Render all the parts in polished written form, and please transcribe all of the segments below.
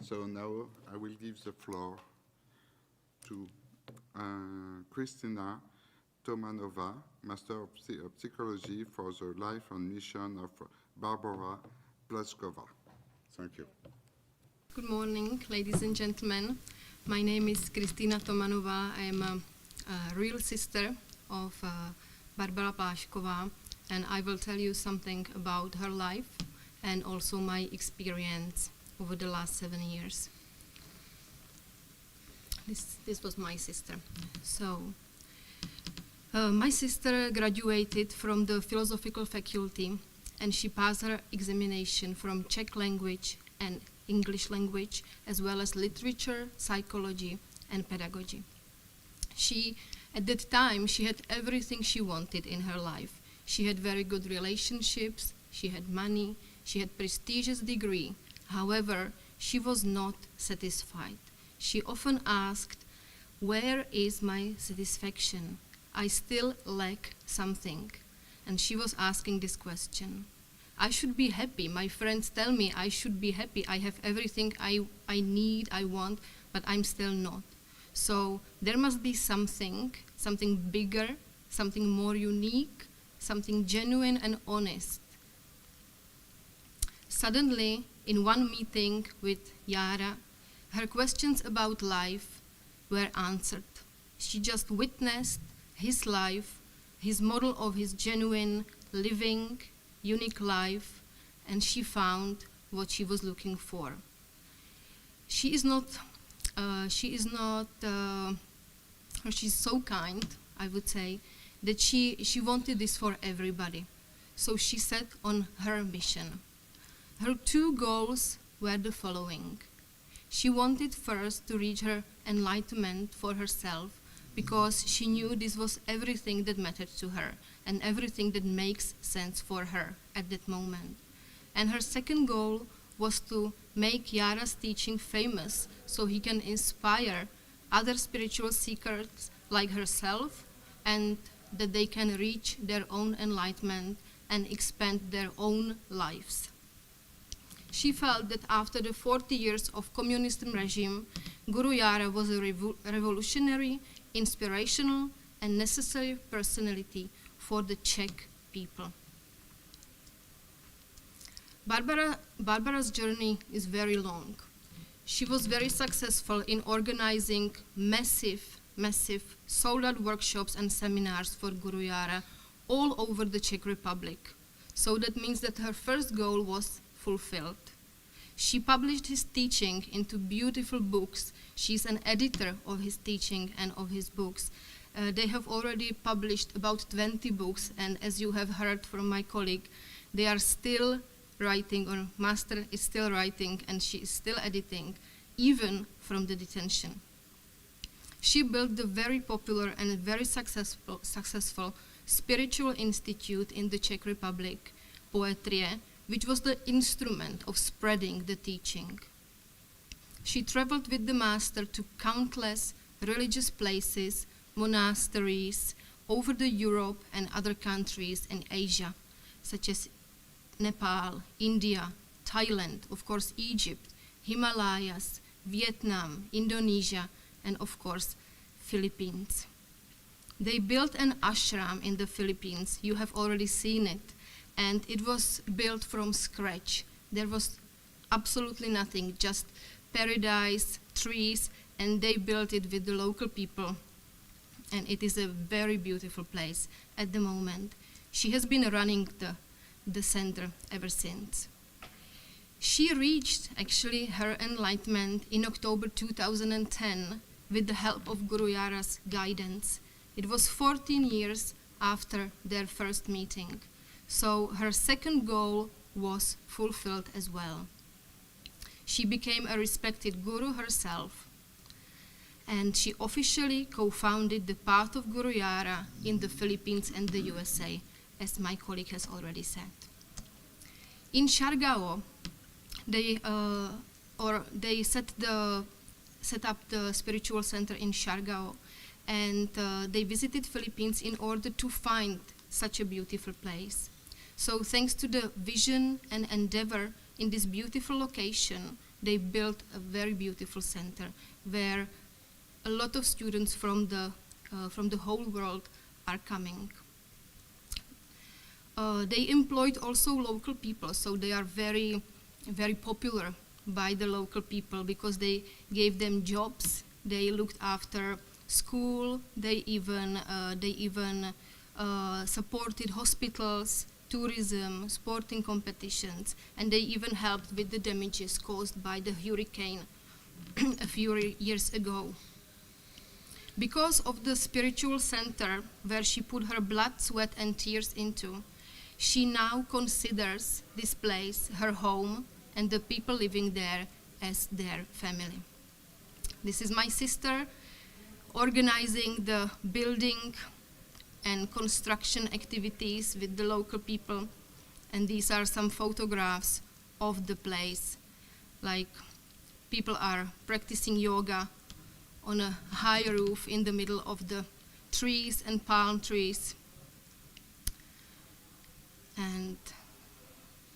So now I will give the floor to Kristyna Tomanova, Master of Psychology for the Life and Mission of Barbora Plaskova. Thank you. Good morning, ladies and gentlemen. My name is Kristyna Tomanova. I am a real sister of Barbora PLAŠKOVÁ, and I will tell you something about her life and also my experience over the last 7 years. This was my sister. So, my sister graduated from the philosophical faculty, and she passed her examination from Czech language and English language, as well as literature, psychology, and pedagogy. At that time, she had everything she wanted in her life. She had very good relationships, she had money, she had prestigious degree. However, she was not satisfied. She often asked, "Where is my satisfaction? I still lack something." And she was asking this question. I should be happy. My friends tell me I should be happy. I have everything I need, I want, but I'm still not. So there must be something bigger, something more unique, something genuine and honest. Suddenly, in one meeting with Yara, her questions about life were answered. She just witnessed his life, his model of his genuine, living, unique life, and she found what she was looking for. She's so kind, I would say, that she wanted this for everybody. So she set on her mission. Her 2 goals were the following. She wanted first to reach her enlightenment for herself, because she knew this was everything that mattered to her and everything that makes sense for her at that moment. And her second goal was to make Yara's teaching famous so he can inspire other spiritual seekers like herself, and that they can reach their own enlightenment and expand their own lives. She felt that after the 40 years of communist regime, Guru Yara was a revolutionary, inspirational, and necessary personality for the Czech people. Barbora's journey is very long. She was very successful in organizing massive sold-out workshops and seminars for Guru Yara all over the Czech Republic. So that means that her first goal was fulfilled. She published his teaching into beautiful books. She's an editor of his teaching and of his books. They have already published about 20 books, and as you have heard from my colleague, they are still writing, or Master is still writing, and she is still editing, even from the detention. She built the very popular and very successful spiritual institute in the Czech Republic, Poetrie, which was the instrument of spreading the teaching. She traveled with the Master to countless religious places, monasteries, over the Europe and other countries in Asia, such as Nepal, India, Thailand, of course Egypt, Himalayas, Vietnam, Indonesia, and of course Philippines. They built an ashram in the Philippines. You have already seen it. And it was built from scratch. There was absolutely nothing, just paradise, trees, and they built it with the local people. And it is a very beautiful place at the moment. She has been running the center ever since. She reached actually her enlightenment in October 2010 with the help of Guru Yara's guidance. It was 14 years after their first meeting. So her second goal was fulfilled as well. She became a respected guru herself, and she officially co-founded the Path of Guru Yara in the Philippines and the USA, as my colleague has already said. In SIARGAO, they set up the spiritual center in SIARGAO, and they visited Philippines in order to find such a beautiful place. So thanks to the vision and endeavor in this beautiful location, they built a very beautiful center where a lot of students from the whole world are coming. They employed also local people, so they are very, very popular by the local people because they gave them jobs, they looked after school, they even supported hospitals, tourism, sporting competitions, and they even helped with the damages caused by the hurricane a few years ago. Because of the spiritual center where she put her blood, sweat, and tears into, she now considers this place her home and the people living there as their family. This is my sister organizing the building and construction activities with the local people, and these are some photographs of the place. Like, people are practicing yoga on a high roof in the middle of the trees and palm trees. And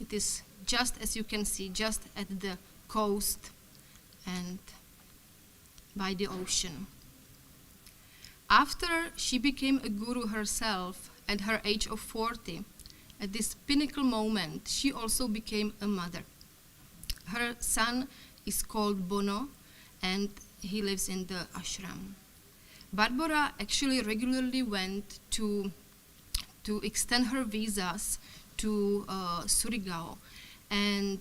it is just, as you can see, just at the coast and by the ocean. After she became a guru herself at her age of 40, at this pinnacle moment, she also became a mother. Her son is called Bono, and he lives in the ashram. Barbora actually regularly went to extend her visas to SIARGAO, and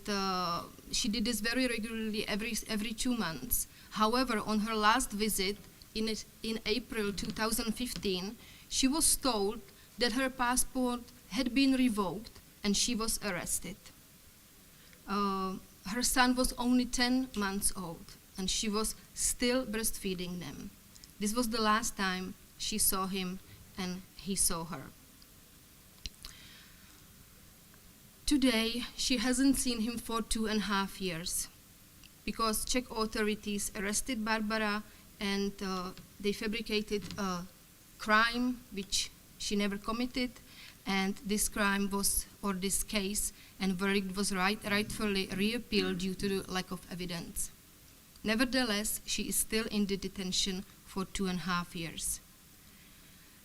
she did this very regularly every 2 months. However, on her last visit in April 2015, she was told that her passport had been revoked and she was arrested. Her son was only 10 months old and she was still breastfeeding them. This was the last time she saw him and he saw her. Today, she hasn't seen him for 2.5 years because Czech authorities arrested Barbora and they fabricated a crime which she never committed, and this crime was, or this case and verdict was rightfully reappealed due to the lack of evidence. Nevertheless, she is still in the detention for 2.5 years.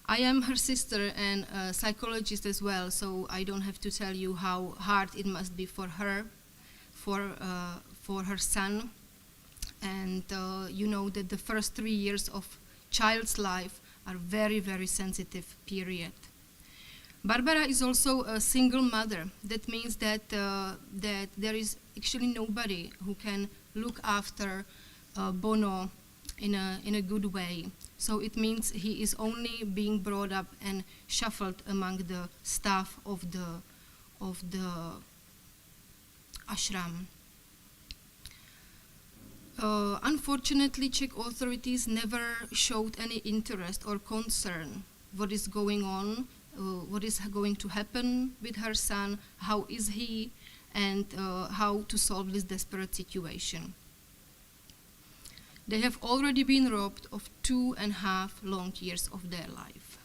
I am her sister and a psychologist as well, so I don't have to tell you how hard it must be for her, for her son. And you know that the first 3 years of child's life are very, very sensitive period. Barbora is also a single mother. That means that there is actually nobody who can look after Bono in a good way. So it means he is only being brought up and shuffled among the staff of the ashram. Unfortunately, Czech authorities never showed any interest or concern what is going on, what is going to happen with her son, how is he, and how to solve this desperate situation. They have already been robbed of 2.5 long years of their life.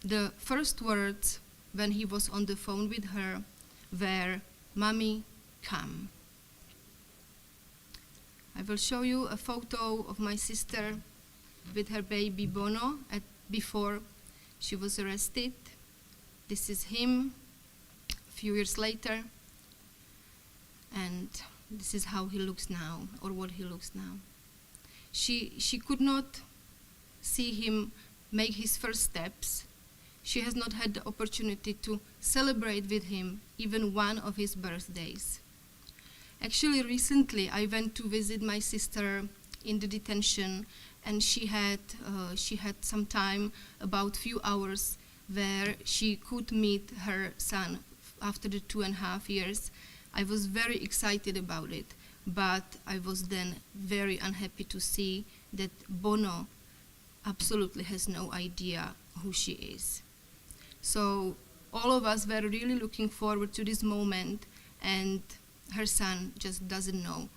The first words when he was on the phone with her were, "Mommy, come." I will show you a photo of my sister with her baby Bono before she was arrested. This is him a few years later, and this is how he looks now, or what he looks now. She could not see him make his first steps. She has not had the opportunity to celebrate with him even one of his birthdays. Actually, recently I went to visit my sister in the detention, and she had some time, about few hours, where she could meet her son after the 2.5 years. I was very excited about it, but I was then very unhappy to see that Bono absolutely has no idea who she is. So all of us were really looking forward to this moment, and her son just doesn't know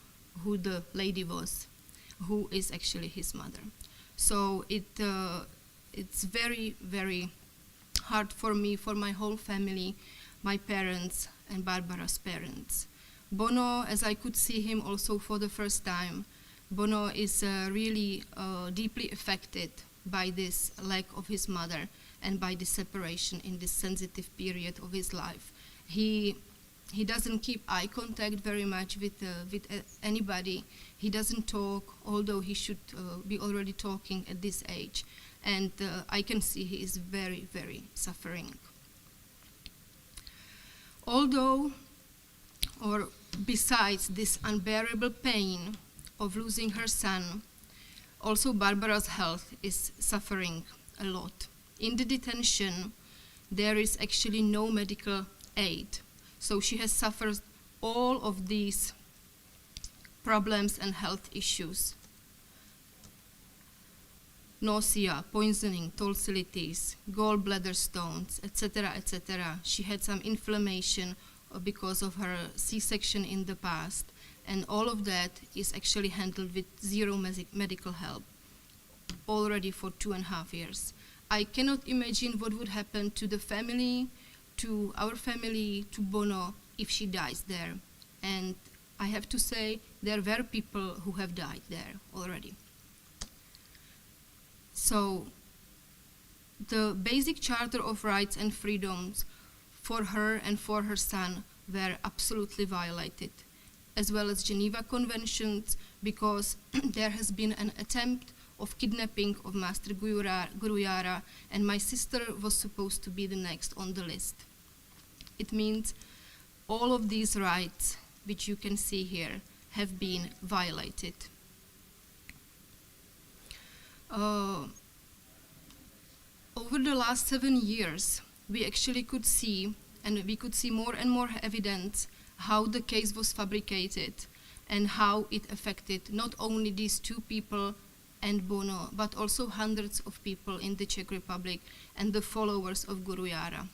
who the lady was, who is actually his mother. So it's very, very hard for me, for my whole family, my parents and Barbora's parents. Bono, as I could see him also for the first time, Bono is really deeply affected by this lack of his mother and by the separation in this sensitive period of his life. He doesn't keep eye contact very much with anybody. He doesn't talk, although he should be already talking at this age. And I can see he is very, very suffering. Although, or besides this unbearable pain of losing her son, also Barbara's health is suffering a lot. In the detention, there is actually no medical aid. So she has suffered all of these problems and health issues. Nausea, poisoning, tonsillitis, gallbladder stones, etc., etc. She had some inflammation because of her C-section in the past, and all of that is actually handled with zero medical help already for 2.5 years. I cannot imagine what would happen to the family, to our family, to Bono, if she dies there. And I have to say, there were people who have died there already. So, the basic Charter of Rights and Freedoms for her and for her son were absolutely violated, as well as Geneva Conventions, because there has been an attempt of kidnapping of Master Guruyara, and my sister was supposed to be the next on the list. It means all of these rights, which you can see here, have been violated. Over the last 7 years, we actually could see, and we could see more and more evidence how the case was fabricated and how it affected not only these two people and Bono, but also hundreds of people in the Czech Republic and the followers of Guruyara.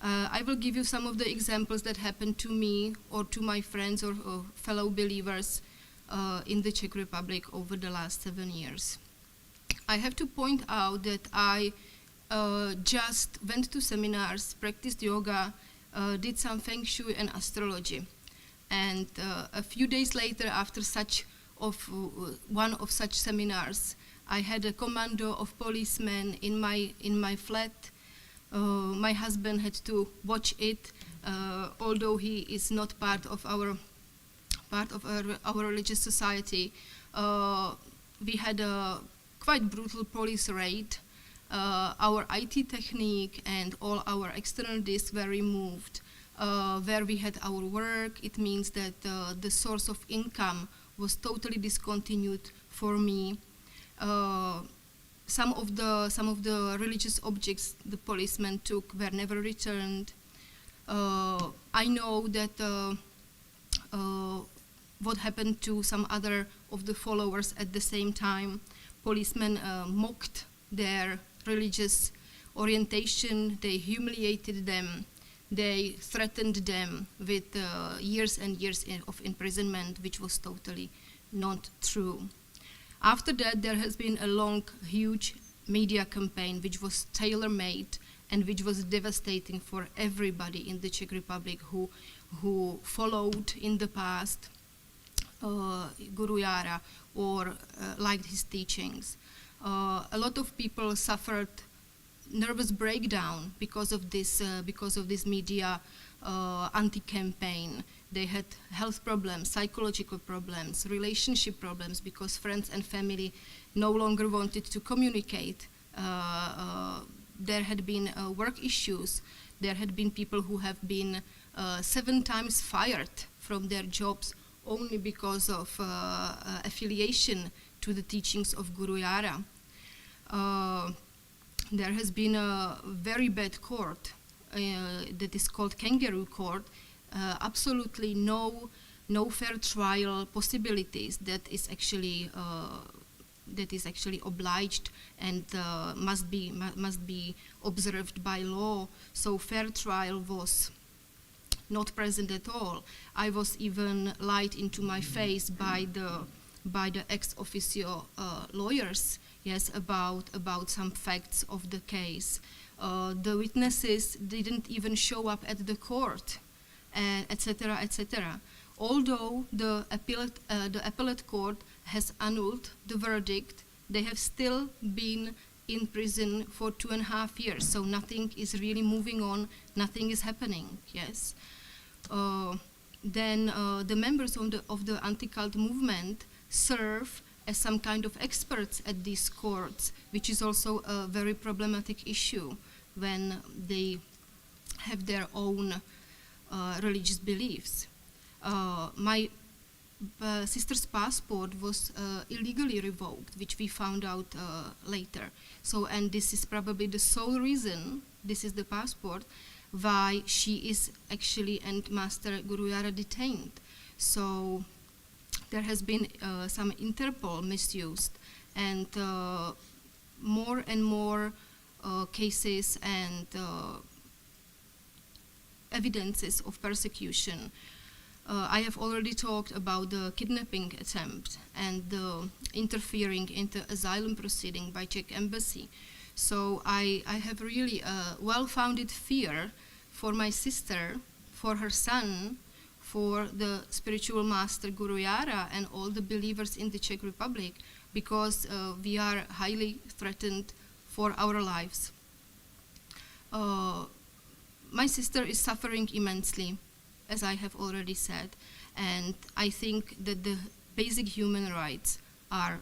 I will give you some of the examples that happened to me or to my friends or fellow believers in the Czech Republic over the last 7 years. I have to point out that I just went to seminars, practiced yoga, did some feng shui and astrology. And a few days later, after one of such seminars, I had a commando of policemen in my flat. My husband had to watch it, although he is not part of our religious society. We had a quite brutal police raid. Our IT technique and all our external disks were removed. Where we had our work, it means that the source of income was totally discontinued for me. Some of the religious objects the policemen took were never returned. I know that what happened to some other of the followers at the same time. Policemen mocked their religious orientation, they humiliated them, they threatened them with years and years of imprisonment, which was totally not true. After that, there has been a long, huge media campaign which was tailor-made and which was devastating for everybody in the Czech Republic who followed in the past Guruyara or liked his teachings. A lot of people suffered nervous breakdown because of this media anti-campaign. They had health problems, psychological problems, relationship problems, because friends and family no longer wanted to communicate. There had been work issues. There had been people who have been 7 times fired from their jobs only because of affiliation to the teachings of Guruyara. There has been a very bad court that is called Kangaroo Court. Absolutely no fair trial possibilities that is actually obliged and must be observed by law. So fair trial was not present at all. I was even lied into my face by the ex officio lawyers, yes, about some facts of the case. The witnesses didn't even show up at the court. etc., etc. Although the appellate court has annulled the verdict, they have still been in prison for 2.5 years, so nothing is really moving on, nothing is happening, yes. Then the members of the anti-cult movement serve as some kind of experts at these courts, which is also a very problematic issue when they have their own religious beliefs. My sister's passport was illegally revoked, which we found out later. So, and this is probably the sole reason, this is the passport, why she is actually and Master Gurujara detained. So there has been some Interpol misused, and more and more cases and evidences of persecution. I have already talked about the kidnapping attempt and the interfering into asylum proceeding by Czech embassy. So I have really a well-founded fear for my sister, for her son, for the spiritual master Gurujara and all the believers in the Czech Republic, because we are highly threatened for our lives. My sister is suffering immensely, as I have already said, and I think that the basic human rights are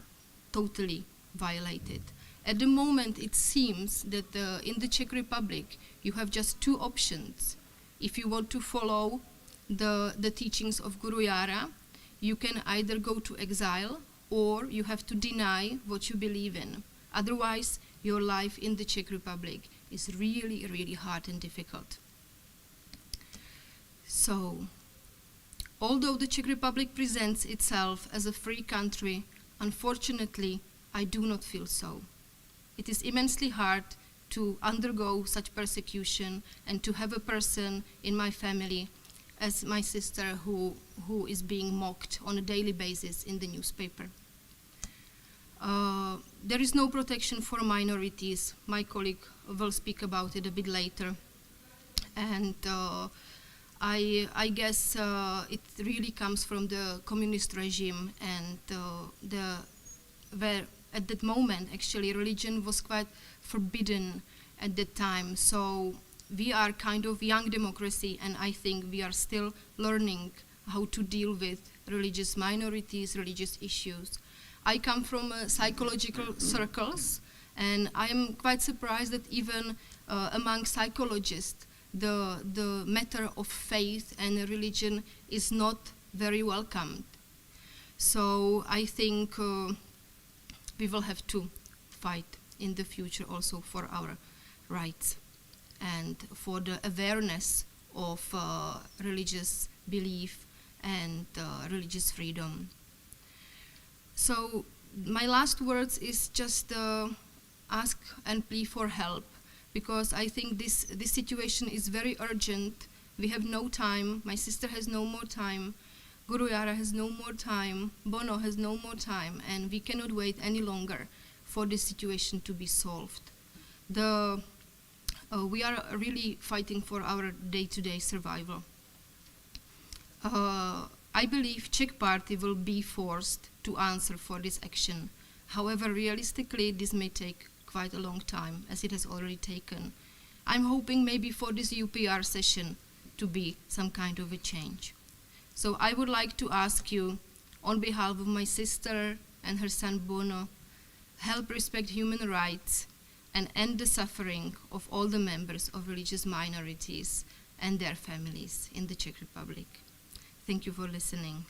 totally violated. At the moment, it seems that in the Czech Republic, you have just two options. If you want to follow the teachings of Gurujara, you can either go to exile or you have to deny what you believe in. Otherwise, your life in the Czech Republic is really, really hard and difficult. So, although the Czech Republic presents itself as a free country, unfortunately, I do not feel so. It is immensely hard to undergo such persecution and to have a person in my family as my sister who is being mocked on a daily basis in the newspaper. There is no protection for minorities. My colleague will speak about it a bit later. And I guess it really comes from the communist regime, and where at that moment actually religion was quite forbidden at that time. So we are kind of young democracy, and I think we are still learning how to deal with religious minorities, religious issues. I come from psychological circles, and I am quite surprised that even among psychologists, the matter of faith and religion is not very welcomed. So I think we will have to fight in the future also for our rights and for the awareness of religious belief and religious freedom. So my last words is just ask and plea for help, because I think this situation is very urgent. We have no time. My sister has no more time. Gurujara has no more time. Bono has no more time, and we cannot wait any longer for this situation to be solved. We are really fighting for our day-to-day survival. I believe Czech party will be forced to answer for this action. However, realistically, this may take quite a long time, as it has already taken. I'm hoping maybe for this UPR session to be some kind of a change. So I would like to ask you, on behalf of my sister and her son Bono, help respect human rights and end the suffering of all the members of religious minorities and their families in the Czech Republic. Thank you for listening.